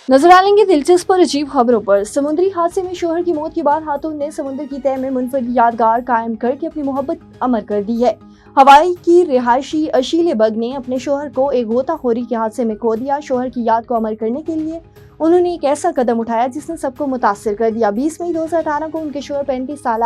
नजर डालेंगे दिलचस्प और अजीब खबरों पर। समुद्री हादसे में शोहर की मौत के बाद खातून ने समुद्र की तह में मुनफरद यादगार कायम करके अपनी मोहब्बत अमर कर दी है। हवाई की रिहायशी अशीले बग ने अपने शोहर को एक गोताखोरी के हादसे में खो दिया। शोहर की याद को अमर करने के लिए उन्होंने एक ऐसा कदम उठाया जिसने सबको मुतासिर कर दिया। 20 मई 2018 को उनके शोहर 35 साल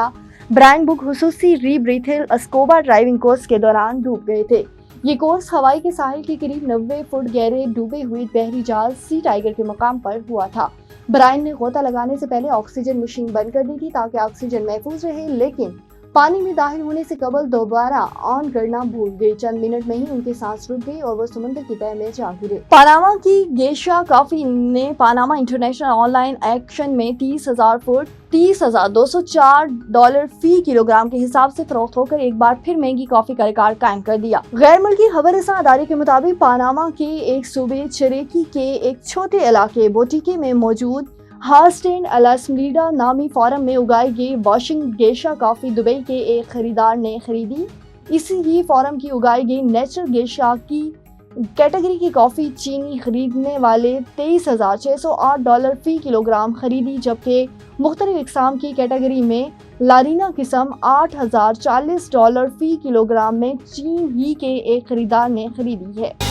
ब्रायन बुक हुसूसी रीब्रीथिल स्कूबा ड्राइविंग कोर्स के दौरान डूब गए थे। ये कोर्स हवाई के साहिल के करीब 90 फुट गहरे डूबे हुए बहरी जहाज सी टाइगर के मकाम पर हुआ था। ब्रायन ने गोता लगाने से पहले ऑक्सीजन मशीन बंद कर दी थी ताकि ऑक्सीजन महफूज रहे, लेकिन पानी में दाखिल होने से कबल दोबारा ऑन करना भूल गए। चंद मिनट में ही उनके सांस रुक गई और वो समुद्र की तह में जा गिरे। पनामा की गेशा कॉफी ने पनामा इंटरनेशनल ऑनलाइन एक्शन में 30,000 फुट $30,204 फी किलोग्राम के हिसाब से फरोख्त होकर एक बार फिर महंगी कॉफी का रिकॉर्ड कायम कर दिया। गैर मुल्की खबरसां अदारे के मुताबिक पनामा के एक सूबे चिरेकी के एक छोटे इलाके बोटिके में मौजूद हास्टेन अलास्मलीडा नामी फार्म में उगाई गई वॉशिंग गेशा कॉफी दुबई के एक खरीदार ने खरीदी। इसी ही फार्म की उगाई गई नेचुरल गेशा की कैटेगरी की कॉफी चीनी खरीदने वाले $23,608 फी किलोग्राम खरीदी, जबकि मुख्तलिफ इकसाम की कैटेगरी में लारीना किस्म $8,040 फी किलोग्राम में चीन ही के एक खरीदार ने खरीदी है।